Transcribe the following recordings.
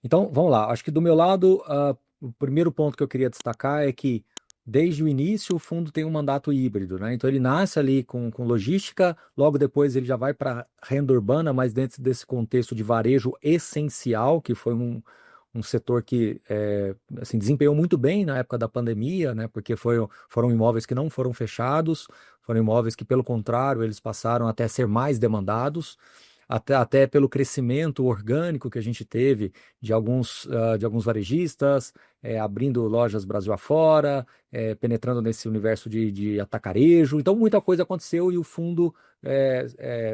Então, vamos lá. Acho que do meu lado, o primeiro ponto que eu queria destacar é que, desde o início, o fundo tem um mandato híbrido, né? Então, ele nasce ali com logística, logo depois ele já vai para renda urbana, mas dentro desse contexto de varejo essencial, que foi um setor que assim, desempenhou muito bem na época da pandemia, né? Porque foram imóveis que não foram fechados, foram imóveis que, pelo contrário, eles passaram até a ser mais demandados. Até pelo crescimento orgânico que a gente teve de alguns varejistas, abrindo lojas Brasil afora, penetrando nesse universo de atacarejo. Então, muita coisa aconteceu e o fundo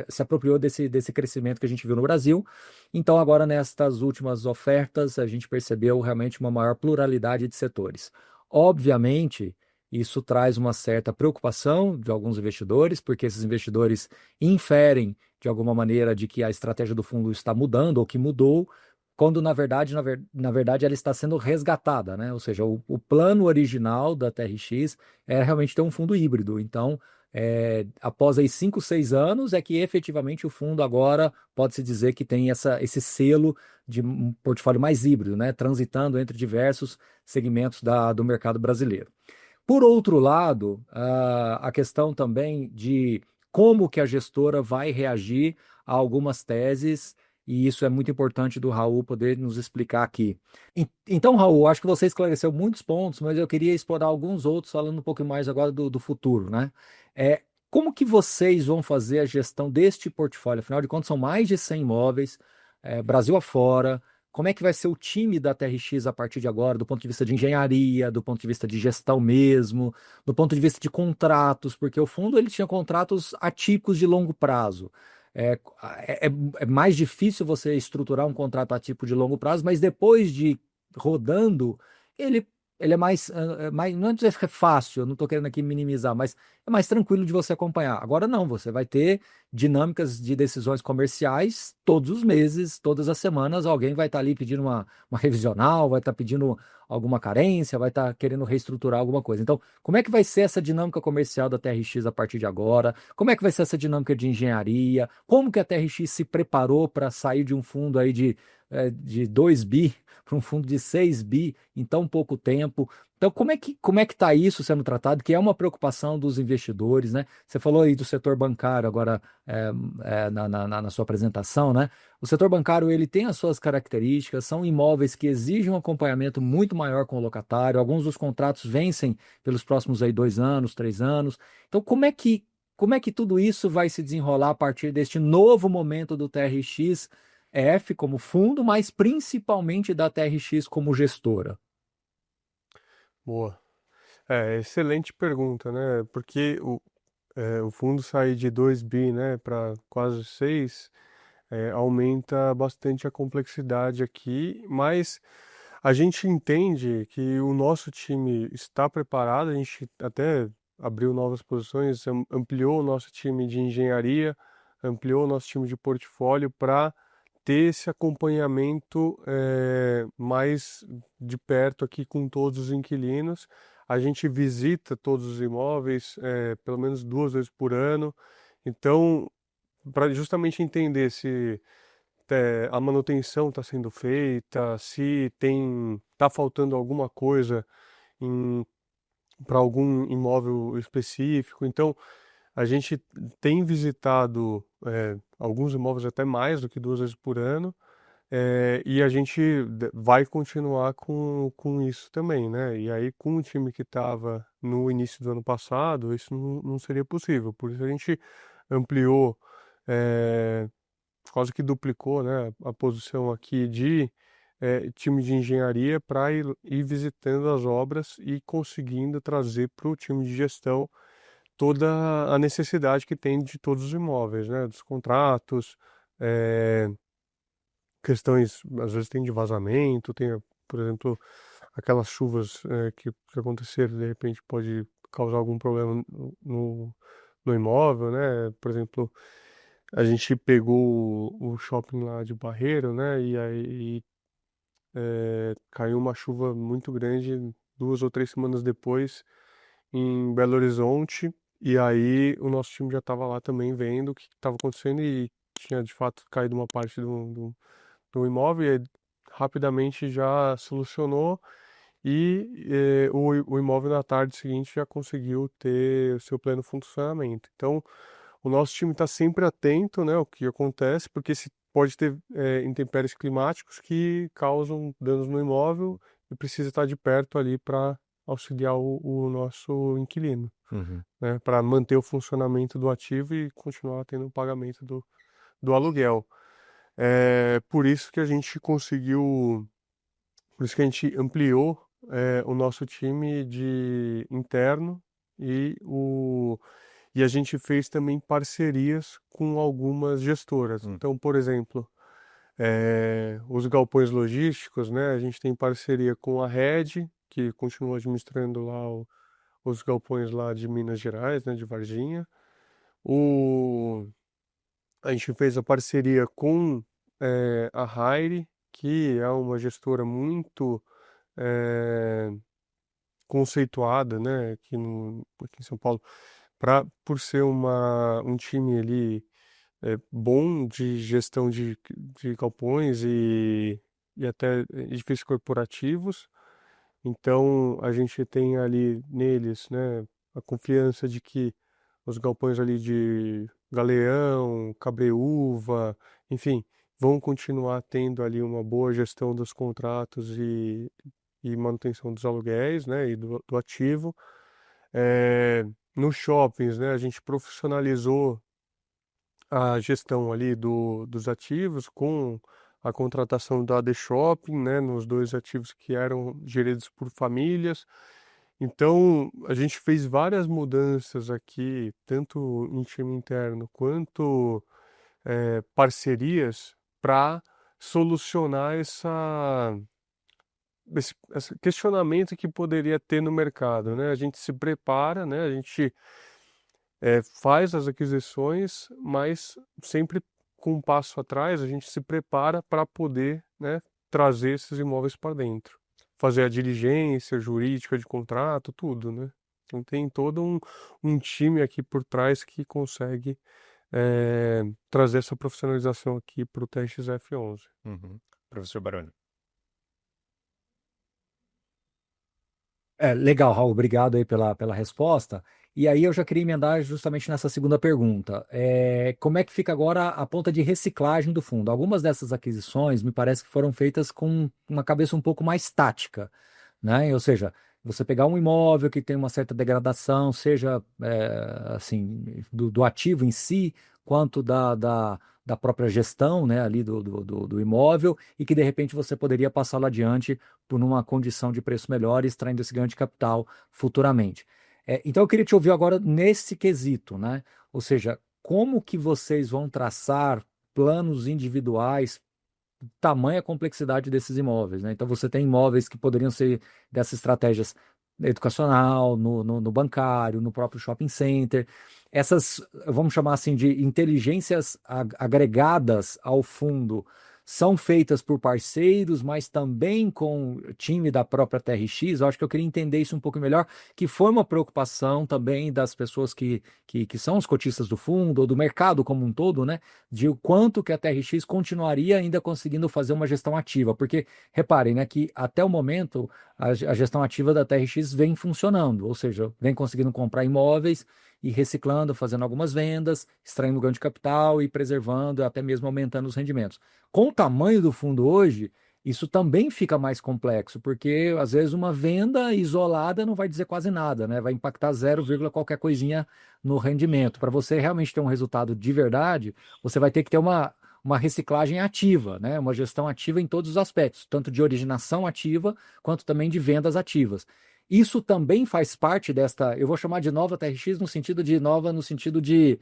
se apropriou desse crescimento que a gente viu no Brasil. Então, agora, nestas últimas ofertas, a gente percebeu realmente uma maior pluralidade de setores. Obviamente, isso traz uma certa preocupação de alguns investidores, porque esses investidores inferem de alguma maneira de que a estratégia do fundo está mudando ou que mudou, quando na verdade ela está sendo resgatada, né? Ou seja, o plano original da TRX é realmente ter um fundo híbrido. Então, após aí 5, 6 anos, é que efetivamente o fundo agora pode-se dizer que tem esse selo de um portfólio mais híbrido, né? Transitando entre diversos segmentos do mercado brasileiro. Por outro lado, a questão também de como que a gestora vai reagir a algumas teses, e isso é muito importante do Raul poder nos explicar aqui. Então, Raul, acho que você esclareceu muitos pontos, mas eu queria explorar alguns outros, falando um pouco mais agora do futuro, né? É, como que vocês vão fazer a gestão deste portfólio? Afinal de contas, são mais de 100 imóveis, Brasil afora. Como é que vai ser o time da TRX a partir de agora, do ponto de vista de engenharia, do ponto de vista de gestão mesmo, do ponto de vista de contratos, porque o fundo ele tinha contratos atípicos de longo prazo. É, é mais difícil você estruturar um contrato atípico de longo prazo, mas depois de rodando, ele, ele não é dizer que é fácil, eu não estou querendo aqui minimizar, mas é mais tranquilo de você acompanhar. Agora não, você vai ter dinâmicas de decisões comerciais todos os meses, todas as semanas, alguém vai estar ali pedindo uma revisional, vai estar pedindo alguma carência, vai estar querendo reestruturar alguma coisa. Então, como é que vai ser essa dinâmica comercial da TRX a partir de agora? Como é que vai ser essa dinâmica de engenharia? Como que a TRX se preparou para sair de um fundo aí de 2 bi para um fundo de 6 bi em tão pouco tempo? Então, como é que está isso sendo tratado? Que é uma preocupação dos investidores, né? Você falou aí do setor bancário agora na sua apresentação, né? O setor bancário ele tem as suas características, são imóveis que exigem um acompanhamento muito maior com o locatário. Alguns dos contratos vencem pelos próximos aí 2 anos, 3 anos. Então, como é que tudo isso vai se desenrolar a partir deste novo momento do TRX F como fundo, mas principalmente da TRX como gestora? Boa. Excelente pergunta, né? Porque o fundo sair de 2 bi, né, para quase 6, aumenta bastante a complexidade aqui, mas a gente entende que o nosso time está preparado, a gente até abriu novas posições, ampliou o nosso time de engenharia, ampliou o nosso time de portfólio para ter esse acompanhamento mais de perto aqui com todos os inquilinos. A gente visita todos os imóveis pelo menos 2 vezes por ano. Então, para justamente entender se a manutenção está sendo feita, se está faltando alguma coisa para algum imóvel específico. Então, a gente tem visitado alguns imóveis até mais do que 2 vezes por ano, e a gente vai continuar com isso também, né? E aí, com o time que estava no início do ano passado, isso não seria possível. Por isso a gente ampliou, eh, quase que duplicou, né, a posição aqui de time de engenharia para ir visitando as obras e conseguindo trazer para o time de gestão toda a necessidade que tem de todos os imóveis, né, dos contratos, eh, questões, às vezes tem de vazamento, tem, por exemplo, aquelas chuvas que aconteceram, de repente pode causar algum problema no imóvel, né? Por exemplo, a gente pegou o shopping lá de Barreiro, né? E aí caiu uma chuva muito grande 2 ou 3 semanas depois em Belo Horizonte. E aí o nosso time já estava lá também vendo o que estava acontecendo e tinha de fato caído uma parte do imóvel e aí, rapidamente já solucionou e o imóvel na tarde seguinte já conseguiu ter o seu pleno funcionamento. Então, o nosso time está sempre atento, né, ao que acontece, porque se pode ter intempéries climáticos que causam danos no imóvel e precisa estar de perto ali para auxiliar o nosso inquilino, Uhum. né, para manter o funcionamento do ativo e continuar tendo o pagamento do aluguel. É por isso que a gente conseguiu, por isso que a gente ampliou o nosso time de interno e e a gente fez também parcerias com algumas gestoras. Hum. Então, por exemplo, os galpões logísticos, né? A gente tem parceria com a Red, que continua administrando lá os galpões lá de Minas Gerais, né? De Varginha. O, a gente fez a parceria com a Hire, que é uma gestora muito eh, conceituada, né? Aqui em São Paulo, por ser um time ali bom de gestão de galpões e até edifícios corporativos. Então, a gente tem ali neles, né, a confiança de que os galpões ali de Galeão, Cabreúva, enfim, vão continuar tendo ali uma boa gestão dos contratos e manutenção dos aluguéis, né, e do ativo. Nos shoppings, né, a gente profissionalizou a gestão ali dos ativos com a contratação da AD Shopping, né, nos dois ativos que eram geridos por famílias. Então, a gente fez várias mudanças aqui, tanto em time interno quanto parcerias, para solucionar esse questionamento que poderia ter no mercado, né? A gente se prepara, né? A gente faz as aquisições, mas sempre com um passo atrás, a gente se prepara para poder, né, trazer esses imóveis para dentro, fazer a diligência jurídica de contrato, tudo, né? Então tem todo um time aqui por trás que consegue trazer essa profissionalização aqui para o TXF11. Uhum. Professor Baroni. É, legal, Raul, obrigado aí pela resposta. E aí eu já queria emendar justamente nessa segunda pergunta. Como é que fica agora a ponta de reciclagem do fundo? Algumas dessas aquisições me parece que foram feitas com uma cabeça um pouco mais tática, né? Ou seja, você pegar um imóvel que tem uma certa degradação, seja assim, do ativo em si, quanto da própria gestão, né, ali do imóvel, e que de repente você poderia passá-lo adiante por uma condição de preço melhor, extraindo esse ganho de capital futuramente. Então eu queria te ouvir agora nesse quesito, né? Ou seja, como que vocês vão traçar planos individuais, tamanha complexidade desses imóveis, né? Então você tem imóveis que poderiam ser dessas estratégias educacional, no bancário, no próprio shopping center. Essas, vamos chamar assim, de inteligências agregadas ao fundo são feitas por parceiros, mas também com o time da própria TRX. Eu acho que eu queria entender isso um pouco melhor, que foi uma preocupação também das pessoas que são os cotistas do fundo, ou do mercado como um todo, né? De o quanto que a TRX continuaria ainda conseguindo fazer uma gestão ativa. Porque, reparem, né, que até o momento a gestão ativa da TRX vem funcionando, ou seja, vem conseguindo comprar imóveis e reciclando, fazendo algumas vendas, extraindo ganho de capital e preservando, até mesmo aumentando os rendimentos. Com o tamanho do fundo hoje, isso também fica mais complexo, porque às vezes uma venda isolada não vai dizer quase nada, né? Vai impactar zero, vírgula qualquer coisinha no rendimento. Para você realmente ter um resultado de verdade, você vai ter que ter uma reciclagem ativa, né? Uma gestão ativa em todos os aspectos, tanto de originação ativa quanto também de vendas ativas. Isso também faz parte desta, eu vou chamar de nova TRX no sentido de nova, no sentido de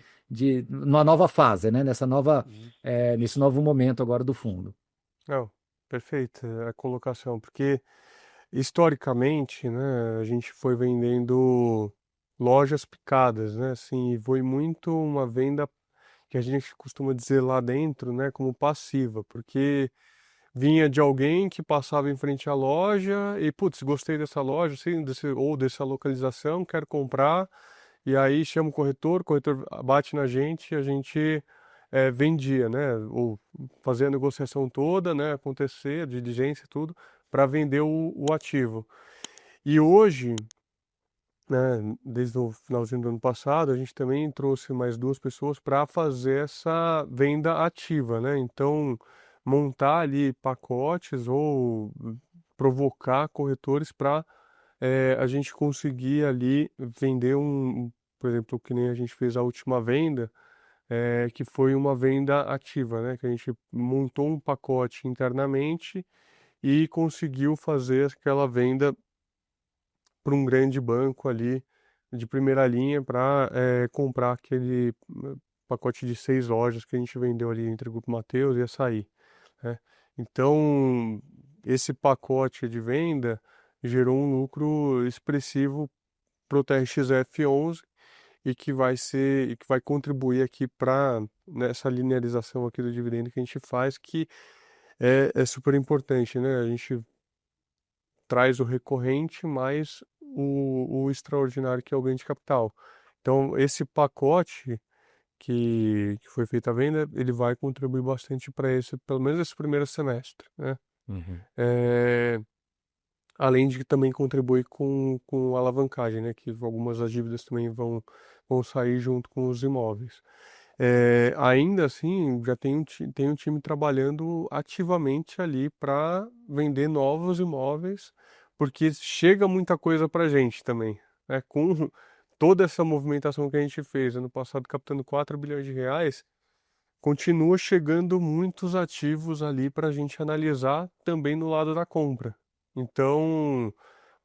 uma nova fase, né? Uhum. Nesse novo momento agora do fundo. Não, perfeita a colocação, porque historicamente, né, a gente foi vendendo lojas picadas, né, assim, e foi muito uma venda que a gente costuma dizer lá dentro, né, como passiva, porque vinha de alguém que passava em frente à loja e, putz, gostei dessa loja, assim, ou dessa localização, quero comprar, e aí chama o corretor bate na gente e a gente vendia, né? Ou fazia a negociação toda, né? Acontecer, a diligência e tudo, para vender o ativo. E hoje, né, desde o finalzinho do ano passado, a gente também trouxe mais duas pessoas para fazer essa venda ativa, né? Então, montar ali pacotes ou provocar corretores para a gente conseguir ali vender por exemplo, que nem a gente fez a última venda, que foi uma venda ativa, né? Que a gente montou um pacote internamente e conseguiu fazer aquela venda para um grande banco ali de primeira linha para comprar aquele pacote de 6 lojas que a gente vendeu ali entre o Grupo Mateus e Açaí, né? Então, esse pacote de venda gerou um lucro expressivo para o TRXF11 e que vai contribuir aqui para nessa linearização aqui do dividendo que a gente faz, que é super importante, né? A gente traz o recorrente mais o extraordinário que é o ganho de capital. Então, esse pacote que foi feita a venda, ele vai contribuir bastante para esse, pelo menos esse primeiro semestre, né? Uhum. É, além de que também contribui com alavancagem, né? Que algumas das dívidas também vão sair junto com os imóveis. Ainda assim, já tem um time trabalhando ativamente ali para vender novos imóveis, porque chega muita coisa para a gente também, né? Com toda essa movimentação que a gente fez ano passado, captando 4 bilhões de reais, continua chegando muitos ativos ali para a gente analisar também no lado da compra. Então,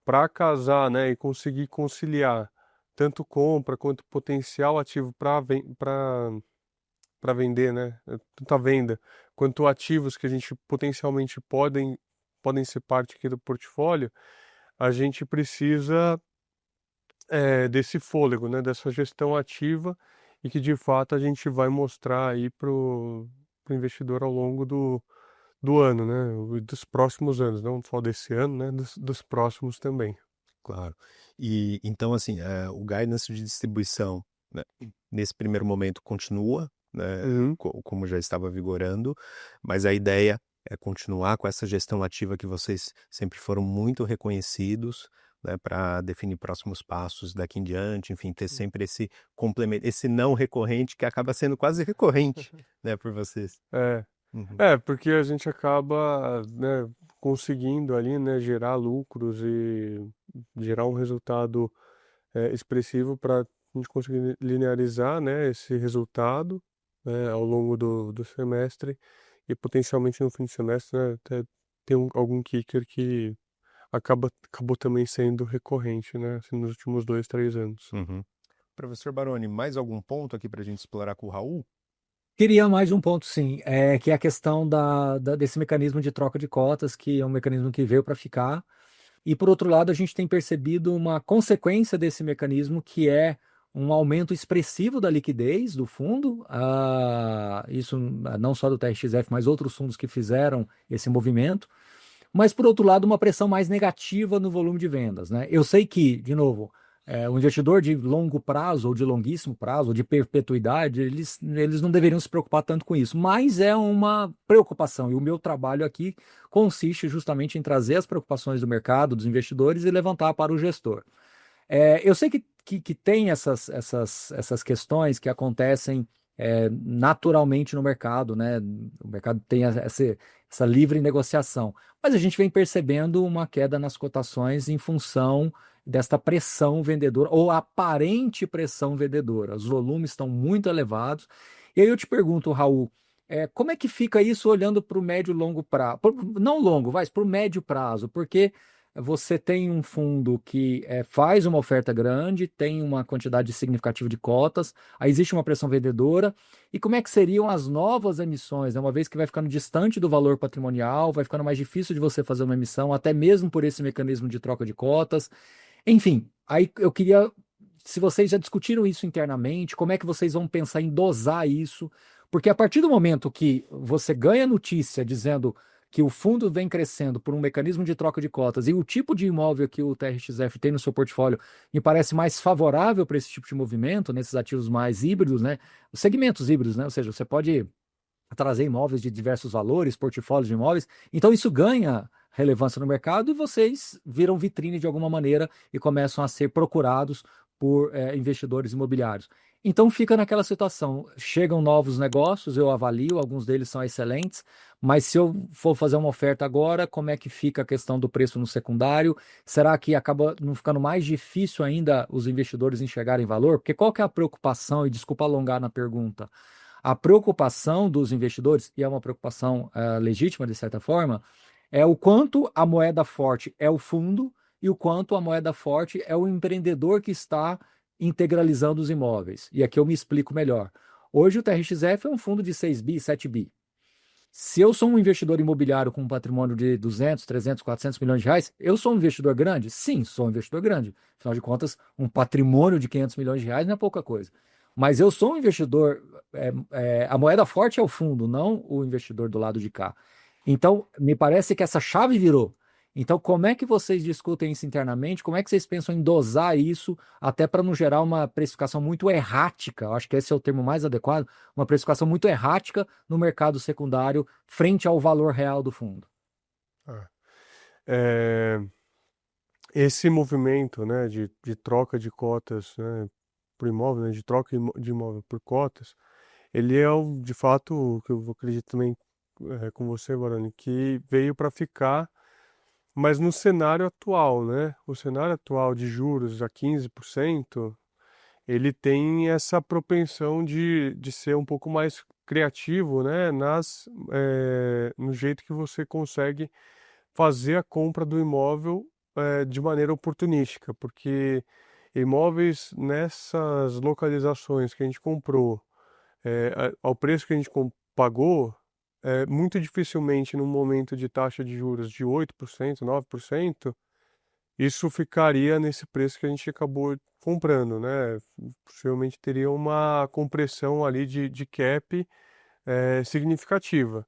para casar, né, e conseguir conciliar tanto compra quanto potencial ativo para vender, né? Tanto a venda quanto ativos que a gente potencialmente podem ser parte aqui do portfólio, a gente precisa desse fôlego, né? Dessa gestão ativa e que de fato a gente vai mostrar aí pro investidor ao longo do ano, né? Dos próximos anos, não só desse ano, né? Dos próximos também. Claro. E então, assim, o guidance de distribuição, né, nesse primeiro momento continua, né, Uhum. como já estava vigorando, mas a ideia é continuar com essa gestão ativa que vocês sempre foram muito reconhecidos, né, para definir próximos passos daqui em diante, enfim, ter sempre esse complemento, esse não recorrente que acaba sendo quase recorrente, né, por vocês. É. Uhum, Porque a gente acaba, né, conseguindo ali, né, gerar lucros e gerar um resultado expressivo para a gente conseguir linearizar, né, esse resultado, né, ao longo do semestre e potencialmente no fim do semestre, né, até ter algum kicker que acabou também sendo recorrente, né, assim, nos últimos 2, 3 anos. uhum. Professor Baroni, mais algum ponto aqui para a gente explorar com o Raul? Queria mais um ponto, sim, que é a questão desse mecanismo de troca de cotas, que é um mecanismo que veio para ficar. E, por outro lado, a gente tem percebido uma consequência desse mecanismo, que é um aumento expressivo da liquidez do fundo, isso não só do TRXF, mas outros fundos que fizeram esse movimento. Mas, por outro lado, uma pressão mais negativa no volume de vendas, né? Eu sei que, de novo, o investidor de longo prazo, ou de longuíssimo prazo, ou de perpetuidade, eles não deveriam se preocupar tanto com isso, mas é uma preocupação, e o meu trabalho aqui consiste justamente em trazer as preocupações do mercado, dos investidores, e levantar para o gestor. Eu sei que tem essas questões que acontecem naturalmente no mercado, né? O mercado tem essa livre negociação, mas a gente vem percebendo uma queda nas cotações em função desta pressão vendedora, ou aparente pressão vendedora. Os volumes estão muito elevados. E aí eu te pergunto, Raul, como é que fica isso olhando para o médio e longo prazo? Não longo, mas para o médio prazo, porque você tem um fundo que faz uma oferta grande, tem uma quantidade significativa de cotas, aí existe uma pressão vendedora, e como é que seriam as novas emissões, né? Uma vez que vai ficando distante do valor patrimonial, vai ficando mais difícil de você fazer uma emissão, até mesmo por esse mecanismo de troca de cotas. Enfim, aí eu queria, se vocês já discutiram isso internamente, como é que vocês vão pensar em dosar isso? Porque a partir do momento que você ganha notícia dizendo que o fundo vem crescendo por um mecanismo de troca de cotas e o tipo de imóvel que o TRXF tem no seu portfólio me parece mais favorável para esse tipo de movimento, nesses ativos mais híbridos, né? Os segmentos híbridos, né? Ou seja, você pode trazer imóveis de diversos valores, portfólios de imóveis. Então, isso ganha relevância no mercado e vocês viram vitrine de alguma maneira e começam a ser procurados por investidores imobiliários. Então, fica naquela situação: chegam novos negócios, eu avalio, alguns deles são excelentes, mas se eu for fazer uma oferta agora, como é que fica a questão do preço no secundário? Será que acaba não ficando mais difícil ainda os investidores enxergarem valor? Porque qual que é a preocupação, e desculpa alongar na pergunta, a preocupação dos investidores, e é uma preocupação legítima de certa forma, é o quanto a moeda forte é o fundo e o quanto a moeda forte é o empreendedor que está integralizando os imóveis. E aqui eu me explico melhor. Hoje o TRXF é um fundo de 6 bi, 7 bi. Se eu sou um investidor imobiliário com um patrimônio de 200, 300, 400 milhões de reais, eu sou um investidor grande? Sim, sou um investidor grande. Afinal de contas, um patrimônio de 500 milhões de reais não é pouca coisa. Mas eu sou um investidor, a moeda forte é o fundo, não o investidor do lado de cá. Então, me parece que essa chave virou. Então, como é que vocês discutem isso internamente? Como é que vocês pensam em dosar isso, até para não gerar uma precificação muito errática? Eu acho que esse é o termo mais adequado, uma precificação muito errática no mercado secundário frente ao valor real do fundo. Ah, é, esse movimento, né, de troca de cotas, né, por imóvel, né, de troca de imóvel por cotas, ele é de fato o que eu acredito também com você, Baroni, que veio para ficar, mas no cenário atual, né? O cenário atual de juros a 15%, ele tem essa propensão de ser um pouco mais criativo, né? No jeito que você consegue fazer a compra do imóvel de maneira oportunística, porque imóveis nessas localizações que a gente comprou, ao preço que a gente pagou, muito dificilmente num momento de taxa de juros de 8%, 9%, isso ficaria nesse preço que a gente acabou comprando, né? Possivelmente teria uma compressão ali de cap significativa.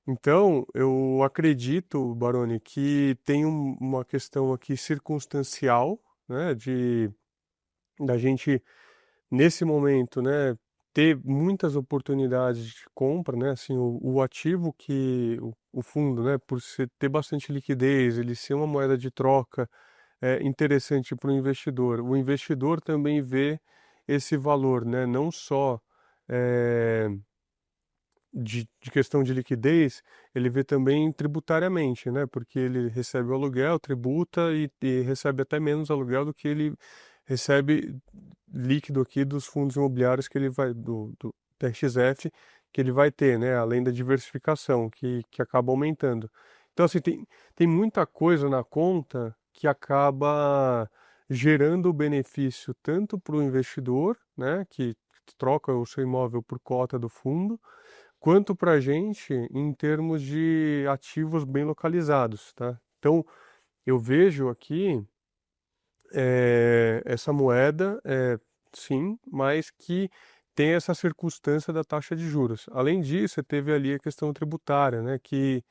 Então, eu acredito, Baroni, que tem uma questão aqui circunstancial, né, da gente, nesse momento, né, ter muitas oportunidades de compra, né, assim, o ativo que, o fundo, né, por ter bastante liquidez, ele ser uma moeda de troca interessante para o investidor também vê esse valor, né, não só eh, de questão de liquidez, ele vê também tributariamente, né? Porque ele recebe o aluguel, tributa e recebe até menos aluguel do que ele recebe líquido aqui dos fundos imobiliários que ele vai, do TRXF, que ele vai ter, né? Além da diversificação, que acaba aumentando. Então, assim, tem muita coisa na conta que acaba gerando benefício tanto para o investidor, né? Que troca o seu imóvel por cota do fundo, quanto para a gente em termos de ativos bem localizados, tá? Então, eu vejo aqui essa moeda, sim, mas que tem essa circunstância da taxa de juros. Além disso, você teve ali a questão tributária, né, que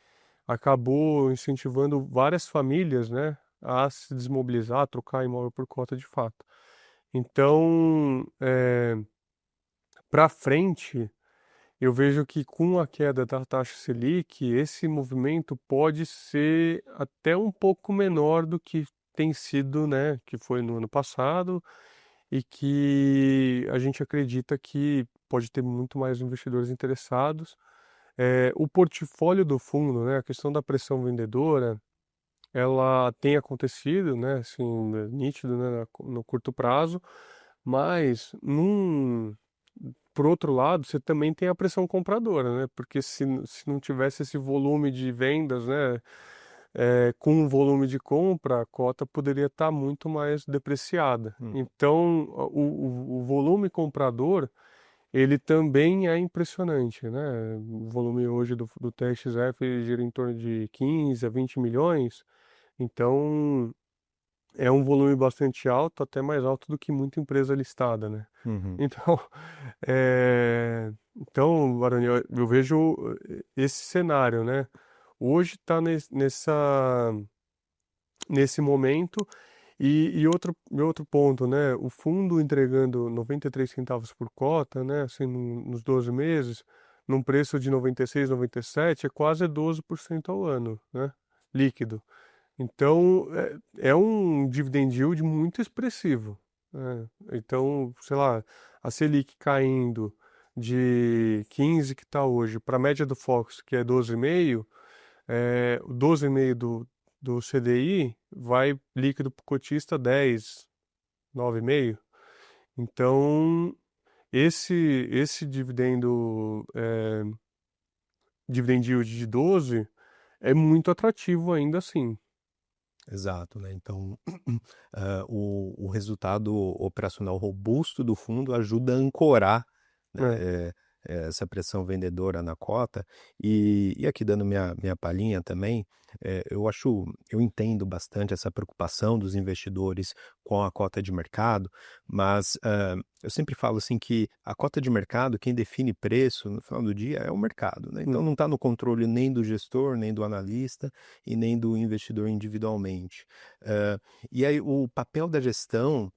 acabou incentivando várias famílias, né, a se desmobilizar, a trocar imóvel por cota de fato. Então, para frente, eu vejo que com a queda da taxa Selic, esse movimento pode ser até um pouco menor do que tem sido, né, que foi no ano passado, e que a gente acredita que pode ter muito mais investidores interessados. O portfólio do fundo, né, a questão da pressão vendedora, ela tem acontecido, né, assim, nítido, né, no curto prazo, mas por outro lado, você também tem a pressão compradora, né? Porque se não tivesse esse volume de vendas, né, com o volume de compra, a cota poderia estar muito mais depreciada. Então, o volume comprador, ele também é impressionante, né? O volume hoje do TXF gira em torno de 15 a 20 milhões, então é um volume bastante alto, até mais alto do que muita empresa listada, né? Uhum. Então, então, Baroni, eu vejo esse cenário, né? hoje está nesse momento. E outro ponto, né? O fundo entregando 93 centavos por cota, né? Assim, nos 12 meses, num preço de 96, 97, é quase 12% ao ano, né? Líquido. Então, é um dividend yield muito expressivo, né? Então, sei lá, a Selic caindo de 15 que está hoje para a média do Fox, que é 12,5, o 12,5 do CDI vai líquido para o cotista 10, 9,5. Então, esse dividend yield de 12 é muito atrativo ainda assim. Exato, né? Então, o resultado operacional robusto do fundo ajuda a ancorar, né, É. essa pressão vendedora na cota. E aqui dando minha palhinha também, eu entendo bastante essa preocupação dos investidores com a cota de mercado, mas eu sempre falo assim que a cota de mercado, quem define preço no final do dia é o mercado, né? Então não está no controle nem do gestor, nem do analista e nem do investidor individualmente. E aí o papel da gestão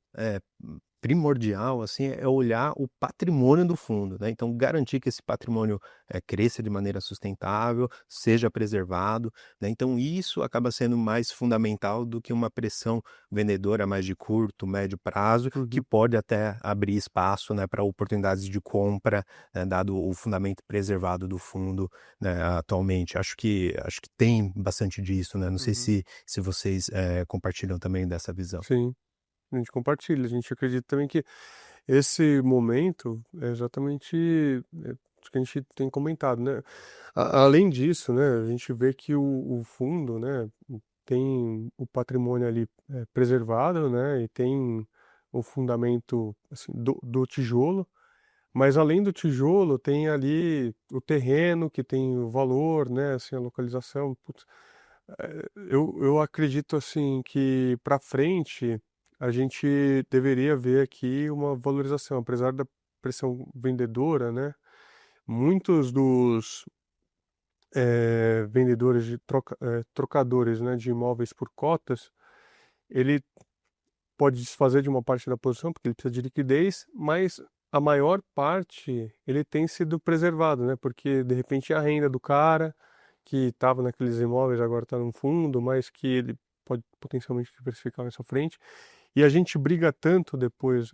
primordial assim é olhar o patrimônio do fundo, né? Então garantir que esse patrimônio cresça de maneira sustentável, seja preservado, né? Então isso acaba sendo mais fundamental do que uma pressão vendedora mais de curto, médio prazo, que Uhum. pode até abrir espaço, né, para oportunidades de compra, né, dado o fundamento preservado do fundo, né, atualmente. Acho que tem bastante disso, né? Não sei Uhum. se vocês compartilham também dessa visão. Sim, a gente compartilha. A gente acredita também que esse momento é exatamente isso que a gente tem comentado, né? Além disso, né, a gente vê que o fundo, né, tem o patrimônio ali preservado, né, e tem o fundamento assim, do tijolo, mas além do tijolo tem ali o terreno que tem o valor, né, assim, a localização. Putz, eu acredito assim que para frente a gente deveria ver aqui uma valorização, apesar da pressão vendedora, né? Muitos dos vendedores trocadores, né, de imóveis por cotas, ele pode desfazer de uma parte da posição porque ele precisa de liquidez, mas a maior parte ele tem sido preservado, né? Porque de repente a renda do cara que estava naqueles imóveis agora está num fundo, mas que ele pode potencialmente diversificar mais à frente. E a gente briga tanto depois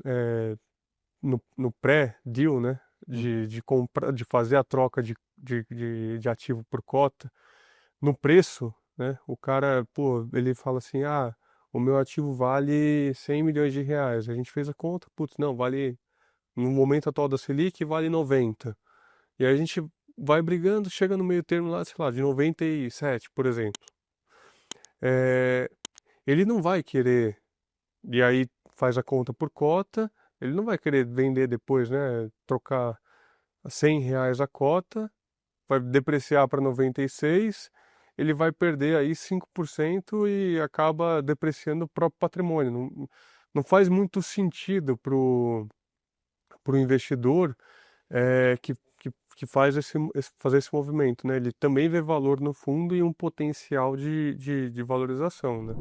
no pré-deal, né? De comprar, de fazer a troca de ativo por cota no preço, né? O cara, pô, ele fala assim, o meu ativo vale 100 milhões de reais. A gente fez a conta, putz, não, vale, no momento atual da Selic, vale 90. E aí a gente vai brigando, chega no meio termo lá, sei lá, de 97, por exemplo. É, ele não vai querer, e aí faz a conta por cota, ele não vai querer vender depois, né? Trocar a 100 reais a cota, vai depreciar para 96, ele vai perder aí 5% e acaba depreciando o próprio patrimônio. Não faz muito sentido para o investidor que faz fazer esse movimento, né? Ele também vê valor no fundo e um potencial de valorização, né?